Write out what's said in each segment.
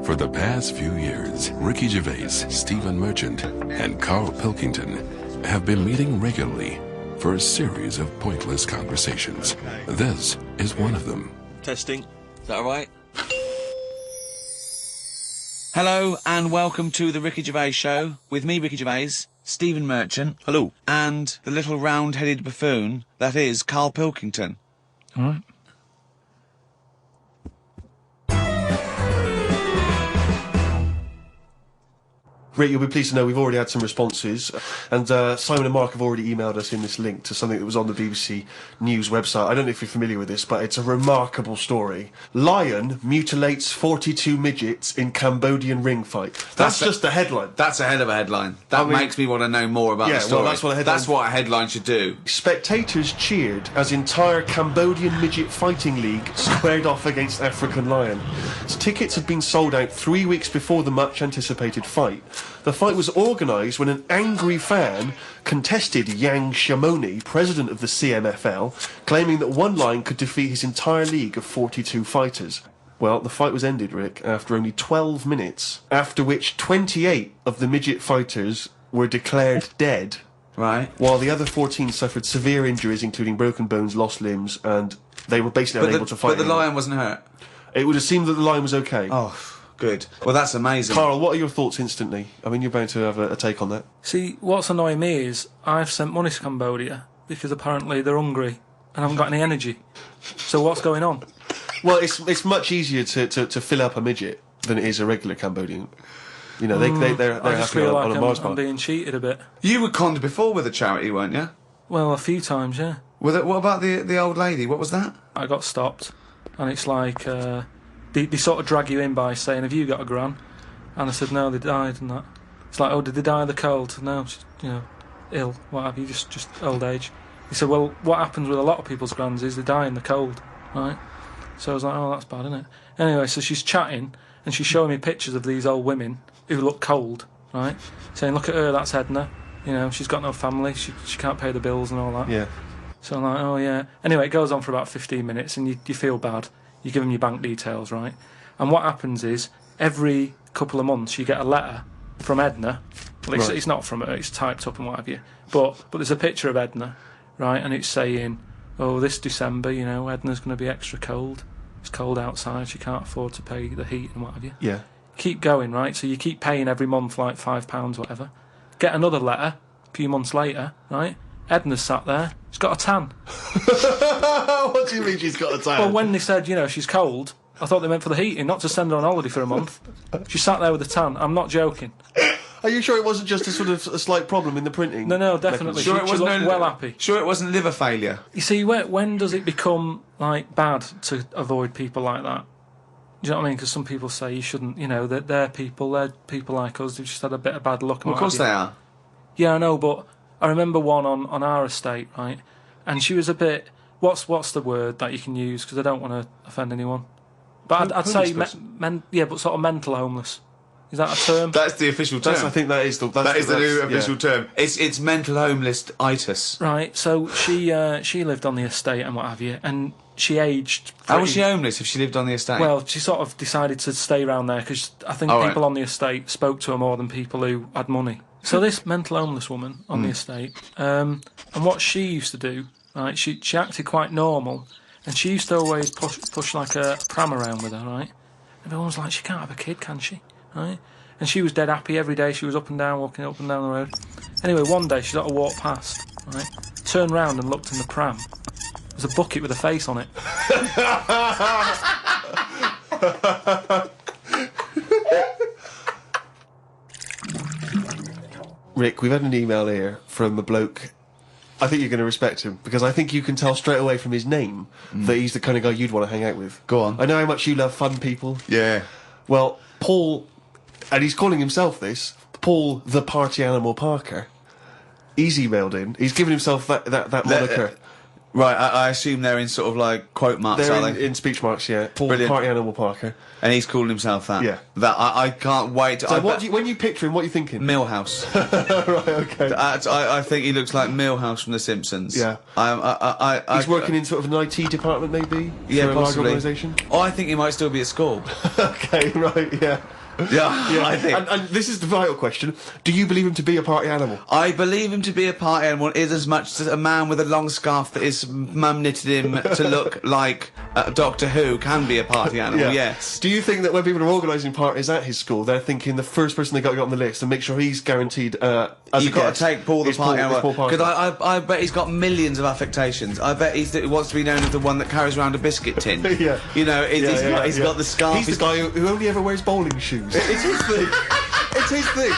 For the past few years, Ricky Gervais, Stephen Merchant, and Karl Pilkington have been meeting regularly for a series of pointless conversations. This is one of them. Testing. Is that all right? Hello and welcome to the Ricky Gervais Show with me, Ricky Gervais, Stephen Merchant. Hello. And the little round-headed buffoon that is Karl Pilkington. All right. Rick, you'll be pleased to know we've already had some responses, and Simon and Mark have already emailed us in this link to something that was on the BBC News website. I don't know if you're familiar with this, but it's a remarkable story. Lion mutilates 42 midgets in Cambodian ring fight. That's just the headline. That's a hell of a headline. That makes me want to know more about the story. Well, that's what a headline should do. Spectators cheered as entire Cambodian midget fighting league squared off against African lion. Tickets had been sold out 3 weeks before the much-anticipated fight. The fight was organised when an angry fan contested Yang Shamoni, president of the CMFL, claiming that one lion could defeat his entire league of 42 fighters. Well, the fight was ended, Rick, after only 12 minutes, after which 28 of the midget fighters were declared dead. Right. While the other 14 suffered severe injuries, including broken bones, lost limbs, and they were basically unable to fight. But the lion wasn't hurt? It would have seemed that the lion was okay. Oh, good. Well, that's amazing. Karl, what are your thoughts instantly? I mean, you're bound to have a take on that. See, what's annoying me is I've sent money to Cambodia because apparently they're hungry and haven't got any energy. So what's going on? Well, it's much easier to fill up a midget than it is a regular Cambodian. You know, they're I just feel like on a Mars I'm bar. being cheated a bit. You were conned before with a charity, weren't you? Well, a few times, yeah. What about the old lady? What was that? I got stopped, and it's like they sort of drag you in by saying, "Have you got a gran?" And I said, "No, they died," and that. It's like, "Oh, did they die of the cold?" No, she's, ill. What have you? Just old age. He said, "Well, what happens with a lot of people's grans is they die in the cold, right?" So I was like, "Oh, that's bad, isn't it?" Anyway, so she's chatting and she's showing me pictures of these old women who look cold, right? Saying, "Look at her, that's Edna. She's got no family. She can't pay the bills and all that." Yeah. So I'm like, "Oh yeah." Anyway, it goes on for about 15 minutes, and you feel bad. You give them your bank details, right? And what happens is every couple of months you get a letter from Edna. Well, it's not from her; it's typed up and what have you. But there's a picture of Edna, right? And it's saying, "Oh, this December, Edna's going to be extra cold. It's cold outside. She can't afford to pay the heat and what have you." Yeah. Keep going, right? So you keep paying every month like £5, whatever. Get another letter a few months later, right? Edna's sat there. She's got a tan. What do you mean she's got a tan? Well, when they said, she's cold, I thought they meant for the heating, not to send her on holiday for a month. She sat there with a tan. I'm not joking. Are you sure it wasn't just a slight problem in the printing? No, definitely. Sure, it wasn't well happy. Sure, it wasn't liver failure. You see, when does it become bad to avoid people like that? Do you know what I mean? Because some people say you shouldn't. They're people like us who've just had a bit of bad luck. Well, of course they are. Yeah, I know, but I remember one on our estate, right? And she was a bit. What's the word that you can use? Because I don't want to offend anyone. But I'd say but sort of mental homeless. Is that a term? That's the official term. I think that is the new official term. It's mental homeless-itis. Right. So she lived on the estate and what have you, and she aged. How was she homeless if she lived on the estate? Well, she sort of decided to stay around there because I think people on the estate spoke to her more than people who had money. So this mental homeless woman on the estate, and what she used to do, right? She acted quite normal, and she used to always push like a pram around with her, right? And everyone was like, "She can't have a kid, can she?" Right? And she was dead happy every day. She was up and down, walking up and down the road. Anyway, one day she sort of walked past, right? Turned round and looked in the pram. There's a bucket with a face on it. Rick, we've had an email here from a bloke. I think you're going to respect him, because I think you can tell straight away from his name that he's the kind of guy you'd want to hang out with. Go on. I know how much you love fun people. Yeah. Well, Paul, and he's calling himself this, Paul the Party Animal Parker. He's emailed in. He's given himself that moniker. Right, I assume they're in sort of like quote marks, They're are they? in speech marks, yeah. Brilliant. Party Animal Parker. And he's calling himself that. Yeah. That I can't wait. So when you picture him, what are you thinking? Millhouse. Right, okay. I think he looks like Millhouse from The Simpsons. Yeah. He's working in sort of an IT department, maybe? Yeah, for a large possibly. organisation? Oh, I think he might still be at school. Okay, right, yeah. Yeah, I think. And this is the vital question. Do you believe him to be a party animal? I believe him to be a party animal is as much as a man with a long scarf that his mum knitted him to look like Doctor Who can be a party animal, yes. Do you think that when people are organising parties at his school, they're thinking the first person they got to get on the list and make sure he's guaranteed as You've got to take Paul the party animal. Because I I bet he's got millions of affectations. I bet he wants to be known as the one that carries around a biscuit tin. Yeah. You know, he's got the scarf. He's the guy who only ever wears bowling shoes. It's his thing. It's his thing.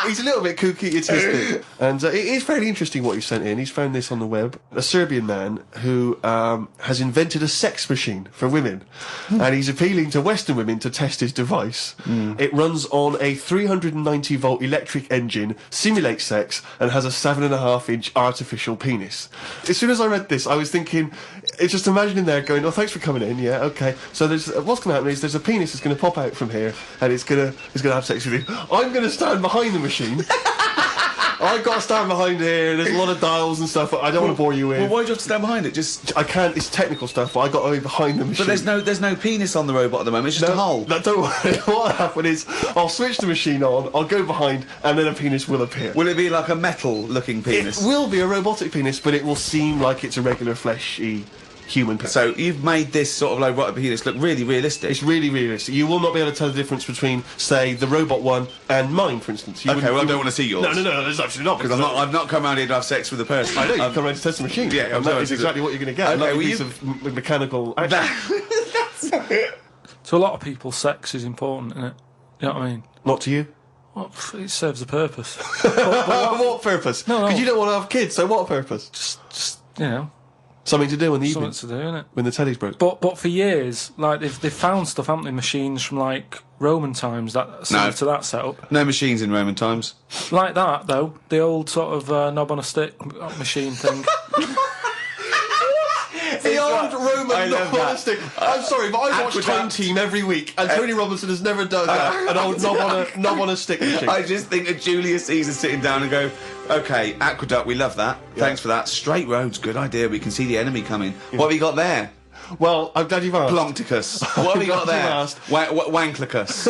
He's a little bit kooky, it's his thing. And it is fairly interesting what he sent in. He's found this on the web. A Serbian man who has invented a sex machine for women. And he's appealing to Western women to test his device. It runs on a 390-volt electric engine, simulates sex, and has a 7.5-inch artificial penis. As soon as I read this, I was thinking, it's just imagining there going, oh, thanks for coming in, yeah, okay. So there's what's going to happen is there's a penis that's going to pop out from here, and it's going to have sex with you. I'm going to stand behind the machine. I've got to stand behind here. There's a lot of dials and stuff. I don't want to bore you in. Well, why do you have to stand behind it? Just I can't. It's technical stuff, but I got to be behind the machine. But there's no penis on the robot at the moment. It's just a hole. No, don't worry. What'll happen is I'll switch the machine on. I'll go behind, and then a penis will appear. Will it be like a metal-looking penis? It will be a robotic penis, but it will seem like it's a regular fleshy human penis. So you've made this sort of like robotic penis look really realistic. It's really realistic. You will not be able to tell the difference between, say, the robot one and mine, for instance. Okay, well, I don't want to see yours. No, there's absolutely not. Because I've not come around here to have sex with a person. I know, you've come around to test the machine. Yeah, and that is exactly what you're going to get. Okay, Another piece of mechanical action. To a lot of people, sex is important, isn't it? You know what I mean? Not to you? Well, it serves a purpose. What purpose? No. Because you don't want to have kids, so what purpose? Just you know, something to do in the evening. something to do, innit? When the telly's broke. But for years, like they've found stuff, haven't they? Machines from like Roman times that similar to that setup. No machines in Roman times. Like that though, the old sort of knob on a stick machine thing. The old Roman knob on a stick. I'm sorry, but I watch Time Team every week, and Tony Robinson has never done that. An old knob on a stick machine. I just think of Julius Caesar sitting down and go, okay, aqueduct, we love that. Thanks for that. Straight roads, good idea. We can see the enemy coming. What have you got there? Well, I'm glad you've asked. Ploncticus. What have you got there? Wanklicus.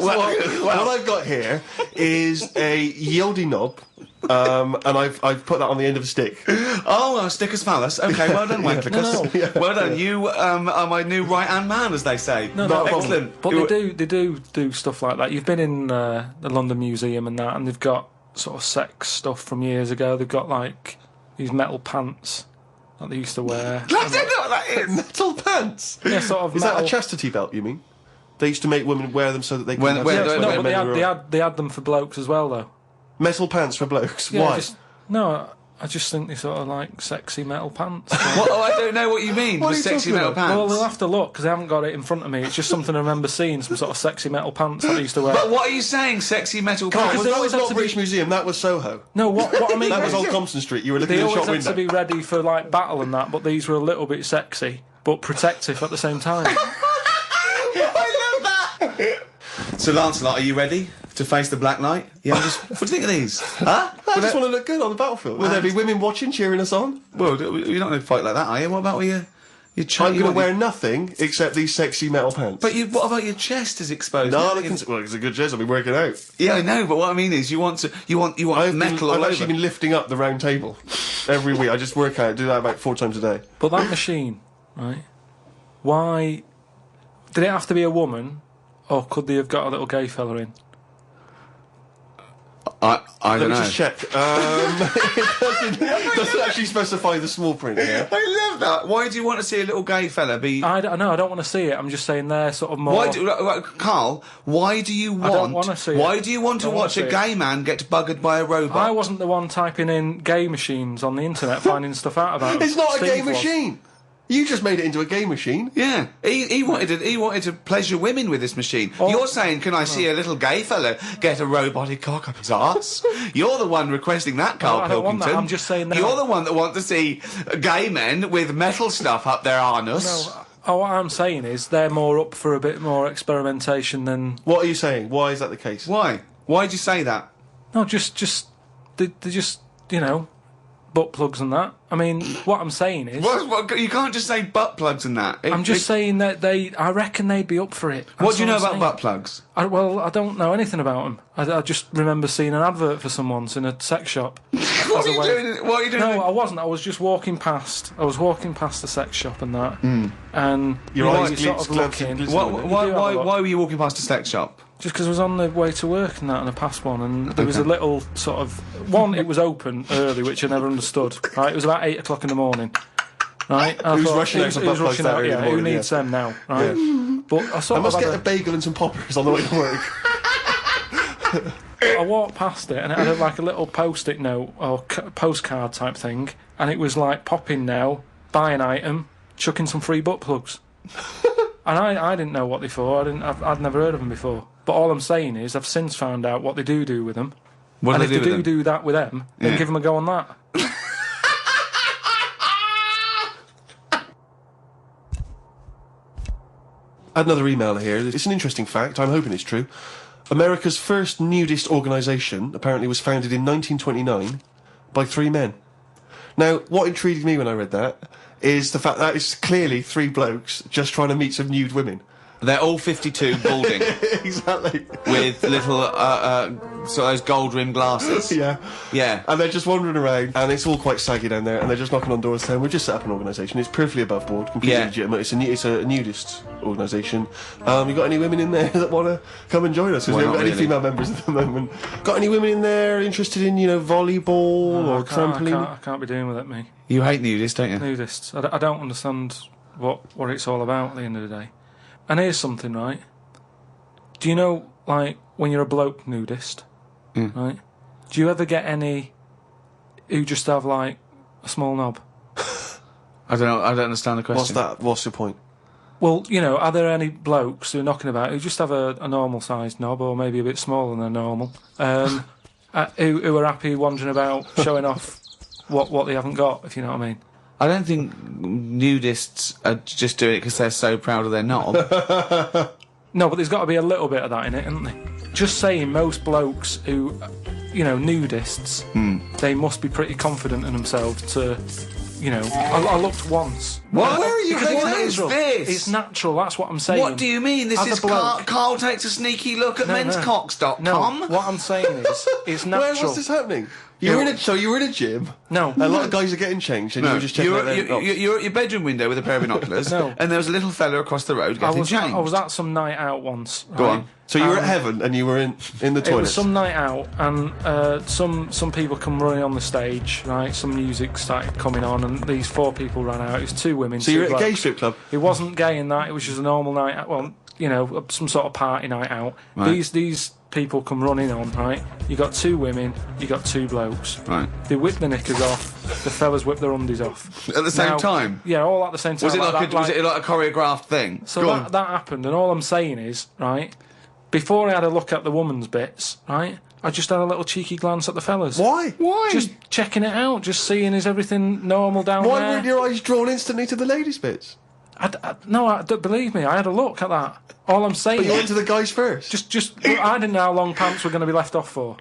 What I've got here is a Yeldy knob. And I've put that on the end of a stick. Oh, stickus phallus. Okay, well done, Wanklicus. Well done. You are my new right-hand man, as they say. No, excellent. But they do stuff like that. You've been in the London Museum and that, and they've got sort of sex stuff from years ago. They've got like these metal pants that they used to wear. I don't know what that is. Metal pants? Yeah, sort of Is metal. that a chastity belt, you mean? They used to make women wear them so that they could have When- sex when- with No, men but they had them for blokes as well, though. Metal pants for blokes? Yeah, Why? I just think they sort of like sexy metal pants. What? Oh, I don't know what you mean. What with are you sexy talking metal about? pants. Well, we'll have to look because I haven't got it in front of me. It's just something I remember seeing, some sort of sexy metal pants that I used to wear. But what are you saying, sexy metal Karl, pants? they that always was had not to British be- Museum, that was Soho. No, what I mean That was Old Compton Street. You were looking they in the always shop had to window. be ready for like battle and that, but these were a little bit sexy but protective at the same time. I love that. So, Lancelot, are you ready to face the Black Knight? Yeah. What do you think of these? Huh? I just want to look good on the battlefield. Will there be women watching, cheering us on? Well, you're not going to fight like that, are you? What about with your I'm going to wear nothing except these sexy metal pants. But what about your chest is exposed? well, it's a good chest. I'll be working out. Yeah, I know. But what I mean is, you want metal all I've actually over. been lifting up the round table every week. I just work out, do that about 4 times a day. But that machine, right? Why did it have to be a woman, or could they have got a little gay fella in? I Let don't me know. just check. It doesn't actually specify the small print here. I love that. Why do you want to see a little gay fella be? I don't want to see it. I'm just saying they're sort of more. Karl, why do you want? I don't wanna see it. Why do you want to I don't wanna watch a see it. gay man get buggered by a robot? I wasn't the one typing in gay machines on the internet, finding stuff out about them. It's not a gay Steve was. machine. You just made it into a game machine. Yeah, he wanted to pleasure women with this machine. You're saying, can I see a little gay fellow get a robotic cock up his arse? You're the one requesting that, Karl I don't want Pilkington. that. I'm just saying that. You're the one that wants to see gay men with metal stuff up their anus. No, what I'm saying is they're more up for a bit more experimentation than... What are you saying? Why is that the case? Why? Why'd you say that? No, they're just, you know, butt plugs and that. I mean, what I'm saying is... What, you can't just say butt plugs and that. I'm just saying that I reckon they'd be up for it. What do you know about butt plugs? I don't know anything about them. I just remember seeing an advert for some once in a sex shop. What are you doing? No, I wasn't. I was just walking past. I was walking past the sex shop and that. And Your eyes you're sort of looking. Why were you walking past a sex shop? Just because I was on the way to work and that, and I passed one, and there was a little sort of... One, it was open early, which I never understood, right? It was about 8 o'clock in the morning, right? And Who's rushing out? Who's rushing out, yeah. Who needs them now, right? Yeah. But I must get a bagel and some poppers on the way to work. I walked past it, and it had like a little post-it note, or postcard type thing, and it was like, pop in now, buy an item, chuck in some free butt plugs. And I didn't know what they for. I'd never heard of them before. But all I'm saying is, I've since found out what they do with them. What and do if they they do that with them, then give them a go on that. Another email here. It's an interesting fact. I'm hoping it's true. America's first nudist organisation apparently was founded in 1929 by 3 men. Now, what intrigued me when I read that is the fact that it's clearly 3 blokes just trying to meet some nude women. They're all 52, balding. Exactly. With little, sort of those gold-rimmed glasses. Yeah. Yeah. And they're just wandering around, and it's all quite saggy down there, and they're just knocking on doors saying, we've just set up an organisation, it's perfectly above board, completely legitimate, it's a nudist organisation. You got any women in there that want to come and join us? Because we haven't got any female members at the moment. Got any women in there interested in, volleyball or trampoline? I can't be doing with it, me. You hate nudists, don't you? Nudists. I don't understand what it's all about at the end of the day. And here's something, right? Do you know, like, when you're a bloke nudist, right? Do you ever get any who just have, like, a small knob? I don't know. I don't understand the question. What's that? What's your point? Well, are there any blokes who are knocking about who just have a normal-sized knob, or maybe a bit smaller than normal, who are happy wandering about showing off what they haven't got, if you know what I mean? I don't think nudists are just doing it because they're so proud of their knob. No, but there's got to be a little bit of that in it, isn't there? Just saying, most blokes who, nudists, they must be pretty confident in themselves to, I looked once. What? Where are you Because going with this? It's natural, that's what I'm saying. What do you mean? This is Karl takes a sneaky look at menscocks.com. No, what I'm saying is, it's natural. What's this happening? You were in a gym. No. A lot of guys are getting changed, and you were just checking out their you're at your bedroom window with a pair of binoculars, and there was a little fella across the road getting changed. I was at some night out once. Right? Go on. So you were at heaven, and you were in the toilet. It was some night out, and some people come running on the stage, right? Some music started coming on, and these 4 people ran out. It was 2 women. So you were at a gay strip club? It wasn't gay in that. It was just a normal night out. Well, some sort of party night out. Right. These people come running on, right? You got 2 women, you got 2 blokes. Right. They whip the knickers off, the fellas whip their undies off. At the same time? Yeah, all at the same time. Was it like a choreographed thing? So that happened, and all I'm saying is, right, before I had a look at the woman's bits, right, I just had a little cheeky glance at the fellas. Why? Just checking it out, just seeing is everything normal down there. Why weren't your eyes drawn instantly to the ladies' bits? No, believe me, I had a look at that. All I'm saying. But you went to the guys first. I didn't know how long pants were going to be left off for.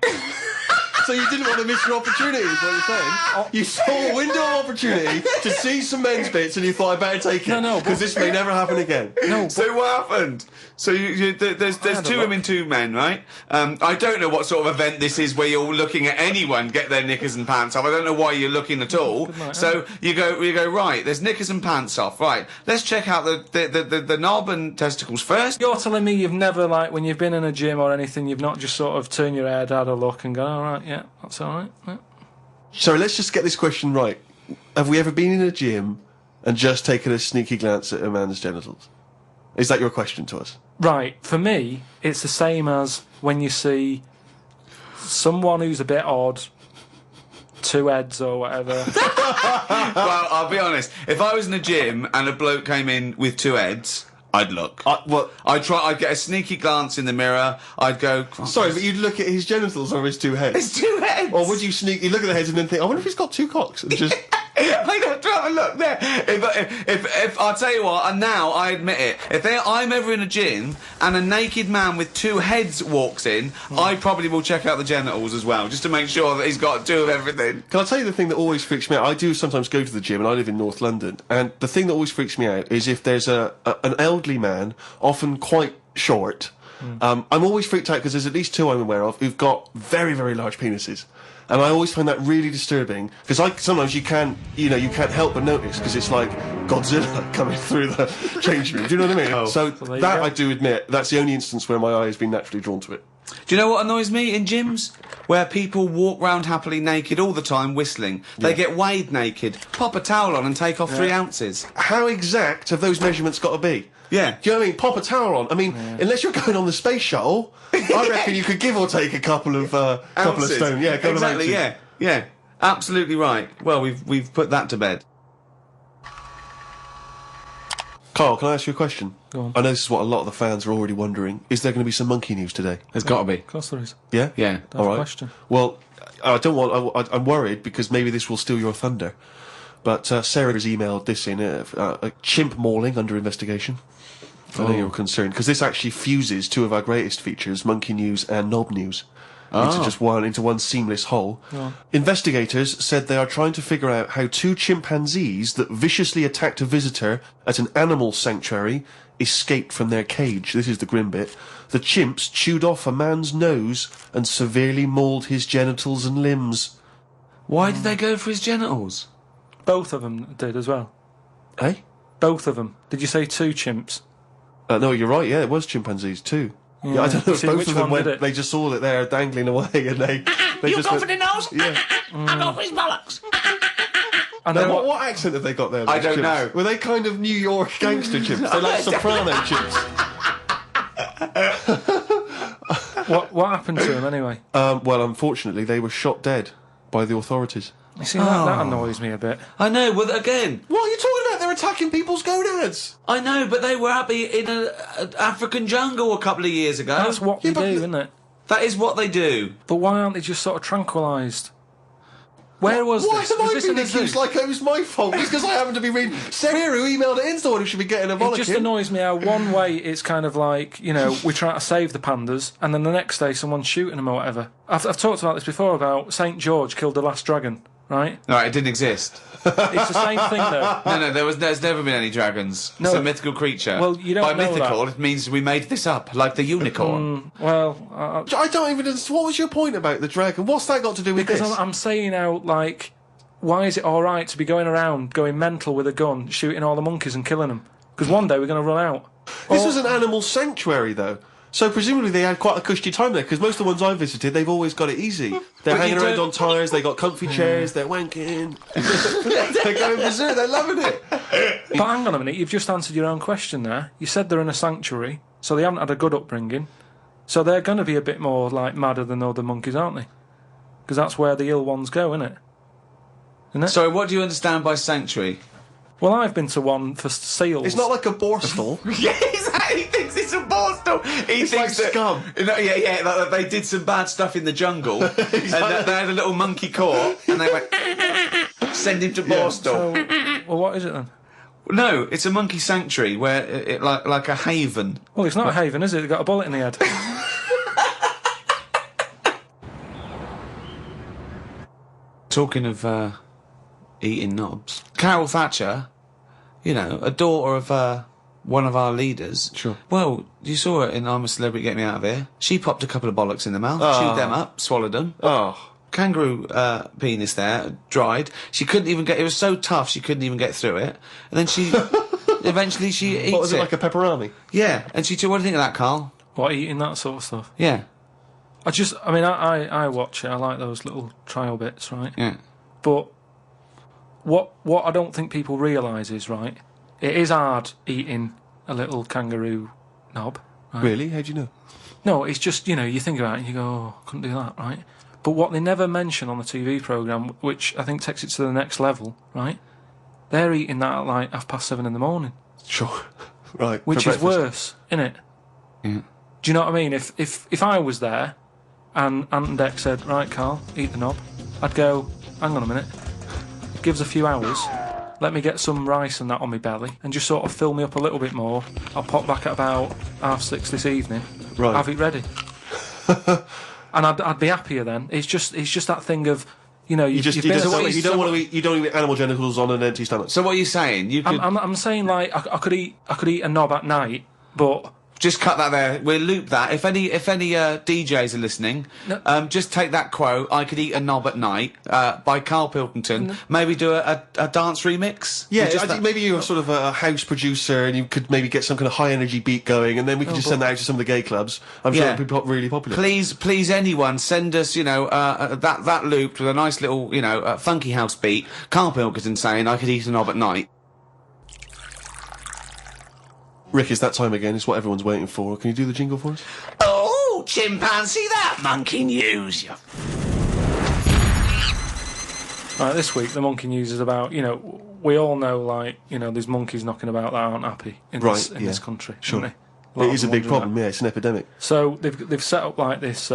So you didn't want to miss your opportunity, is what you're saying? You saw a window of opportunity to see some men's bits, and you thought, I better take it. No, because this may never happen again. No. So what happened? So there's 2 women, 2 men, right? I don't know what sort of event this is where you're looking at anyone get their knickers and pants off. I don't know why you're looking at all. So you go right. There's knickers and pants off. Right. Let's check out the knob and testicles first. You're telling me you've never, like, when you've been in a gym or anything, you've not just sort of turned your head, had a look, and gone, all right, yeah, that's all right. Yeah. So let's just get this question right. Have we ever been in a gym and just taken a sneaky glance at a man's genitals? Is that your question to us? Right. For me, it's the same as when you see someone who's a bit odd 2 heads or whatever. Well, I'll be honest. If I was in a gym and a bloke came in with 2 heads, I'd look. I'd get a sneaky glance in the mirror. I'd go... Sorry, but you'd look at his genitals or his 2 heads? His 2 heads! Or would you sneaky look at the heads and then think, I wonder if he's got 2 cocks? And just... I'd have to have a look there. If I'll tell you what, and now I admit it, if I'm ever in a gym and a naked man with 2 heads walks in, I probably will check out the genitals as well, just to make sure that he's got 2 of everything. Can I tell you the thing that always freaks me out? I do sometimes go to the gym, and I live in North London, and the thing that always freaks me out is if there's an elderly man, often quite short. I'm always freaked out because there's at least 2 I'm aware of who've got very, very large penises. And I always find that really disturbing because sometimes you can't help but notice because it's like Godzilla coming through the change room. Do you know what I mean? So that I do admit that's the only instance where my eye has been naturally drawn to it. Do you know what annoys me in gyms? Where people walk round happily naked all the time whistling. They get weighed naked, pop a towel on and take off 3 ounces. How exact have those measurements got to be? Yeah. Do you know what I mean? Pop a towel on. I mean, unless you're going on the space shuttle, I reckon you could give or take a couple of stone. Yeah, exactly. Yeah. Absolutely right. Well, we've put that to bed. Karl, can I ask you a question? Go on. I know this is what a lot of the fans are already wondering. Is there going to be some monkey news today? There's got to be. Of course there is. Yeah? Yeah. All right. Question. Well, I don't want... I'm worried because maybe this will steal your thunder. But Sarah has emailed this in, a chimp mauling under investigation. I know you're concerned, because this actually fuses 2 of our greatest features, Monkey News and Knob News, into one seamless whole. Oh. Investigators said they are trying to figure out how 2 chimpanzees that viciously attacked a visitor at an animal sanctuary escaped from their cage. This is the grim bit. The chimps chewed off a man's nose and severely mauled his genitals and limbs. Why did they go for his genitals? Both of them did as well. Eh? Both of them. Did you say 2 chimps? No, you're right, yeah, it was chimpanzees too. Yeah, I don't know if both of them went, they just saw that they're dangling away and they you just go for the nose? Yeah. I go for his bollocks. And then what accent have they got there? I don't chimps? know. Were they kind of New York gangster chimps? They're like soprano chimps. What happened to them anyway? Well, unfortunately, they were shot dead by the authorities. You see, that annoys me a bit. I know, well, again... What are you talking about? They're attacking people's gonads! I know, but they were happy in an African jungle a couple of years ago. That's what they do, isn't it? That is what they do. But why aren't they just sort of tranquilised? Where was this? Why Was have I this been in a accused zoo? like it was my fault? Just because I happen to be reading... Sarah, who emailed it in, the one who should be getting a bollocking. It just annoys me how one way it's kind of like, we try to save the pandas, and then the next day someone's shooting them or whatever. I've talked about this before, about St. George killed the last dragon. Right? No, it didn't exist. It's the same thing, though. No, there's never been any dragons. No. It's a mythical creature. Well, you don't By know mythical, that. it means we made this up, like the unicorn. I don't even... What was your point about the dragon? What's that got to do with this? Because I'm saying how, like, why is it all right to be going around, going mental with a gun, shooting all the monkeys and killing them? Because one day we're going to run out. This was an animal sanctuary, though. So presumably they had quite a cushy time there, because most of the ones I've visited, they've always got it easy. They're hanging around on tyres, they got comfy chairs, they're wanking. They're going berserk, they're loving it. But hang on a minute, you've just answered your own question there. You said they're in a sanctuary, so they haven't had a good upbringing. So they're going to be a bit more, like, madder than other monkeys, aren't they? Because that's where the ill ones go, isn't it? Sorry, what do you understand by sanctuary? Well, I've been to one for seals. It's not like a borstal. Yeah, exactly. He thinks it's a borstal. It's like scum. Like they did some bad stuff in the jungle, and they had a little monkey court, and they went, send him to borstal. Well, what is it then? No, it's a monkey sanctuary where it like a haven. Well, it's not a haven, is it? It's got a bullet in the head. Talking of eating knobs, Carol Thatcher, a daughter of one of our leaders. Sure. Well, you saw her in I'm a Celebrity, Get Me Out of Here. She popped a couple of bollocks in the mouth, chewed them up, swallowed them. Oh. Kangaroo penis there, dried. She couldn't even get... It was so tough, she couldn't even get through it. And then she... eventually she eats it. What was it, like a pepperoni? Yeah. And she... What do you think of that, Karl? What, eating that sort of stuff? Yeah. I watch it. I like those little trial bits, right? Yeah. But what I don't think people realise is, right, it is hard eating a little kangaroo knob. Right? Really? How do you know? No, it's just, you think about it and you go, oh, I couldn't do that, right? But what they never mention on the TV programme, which I think takes it to the next level, right? They're eating that at like 7:30 in the morning. Sure. Right. Which is worse, innit? Yeah. Do you know what I mean? If I was there and Ant and Dec said, right, Karl, eat the knob, I'd go, hang on a minute. It gives a few hours. Let me get some rice and that on my belly and just sort of fill me up a little bit more. I'll pop back at about 6:30 this evening. Right. Have it ready. And I'd be happier then. It's just that thing of, you know, you don't want to eat animal genitals on an empty stomach. So what are you saying? You could I'm saying like I could eat a knob at night, but just cut that there. We'll loop that. If any DJs are listening, just take that quote. I could eat a knob at night by Karl Pilkington. Maybe do a dance remix. Yeah, I think maybe you're sort of a house producer, and you could maybe get some kind of high energy beat going, and then we could just send that out to some of the gay clubs. I'm sure it'd be really popular. Please, anyone send us, that looped with a nice little, funky house beat. Karl Pilkington saying I could eat a knob at night. Rick, it's that time again. It's what everyone's waiting for. Can you do the jingle for us? Oh, chimpanzee, that monkey news. Right, this week the monkey news is about, we all know, like, there's monkeys knocking about that aren't happy in this country. Sure. It is a big problem, it's an epidemic. So they've set up like this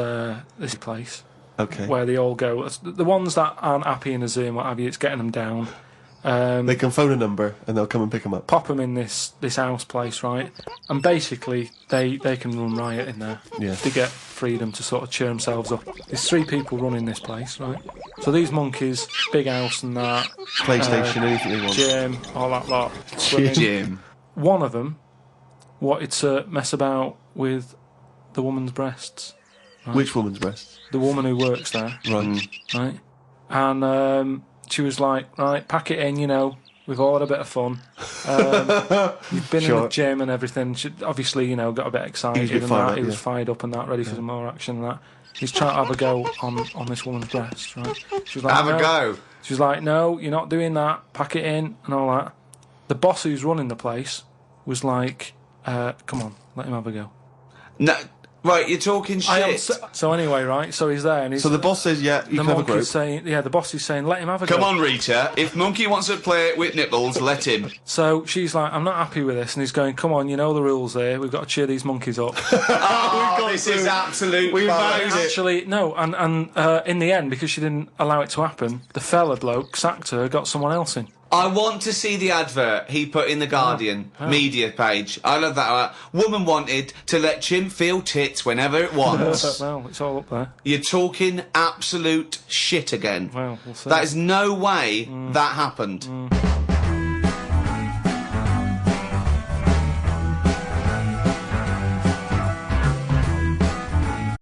place. Okay. Where they all go. The ones that aren't happy in a zoo and what have you, it's getting them down. They can phone a number and they'll come and pick them up. Pop them in this house place, right? And basically, they can run riot in there. Yeah. To get freedom to sort of cheer themselves up. There's 3 people running this place, right? So these monkeys, big house and that. PlayStation, anything they want. Gym, all that lot. Gym. One of them wanted to mess about with the woman's breasts. Right? Which woman's breasts? The woman who works there. Right. Right? And she was like, right, pack it in, we've all had a bit of fun. You've been in the gym and everything. She obviously, got a bit excited He was fired up and that, ready for some more action and that. He's trying to have a go on this woman's breast, right? She was like, have a go. She was like, no, you're not doing that. Pack it in and all that. The boss who's running the place was like, come on, let him have a go. No. Right, you're talking shit. So anyway, right, so he's there and he's... So the boss says, yeah, you can have a grope. The boss is saying, let him have a go. Come on, Rita, if Monkey wants to play with nipples, let him. So she's like, I'm not happy with this, and he's going, come on, you know the rules here, we've got to cheer these monkeys up. This is absolute We've bollocks. Actually, no, and in the end, because she didn't allow it to happen, the fella bloke sacked her, got someone else in. I want to see the advert he put in the Guardian media page. I love that. Woman wanted to let Chimp feel tits whenever it wants. Well, it's all up there. You're talking absolute shit again. Well, we'll see. That is no way that happened.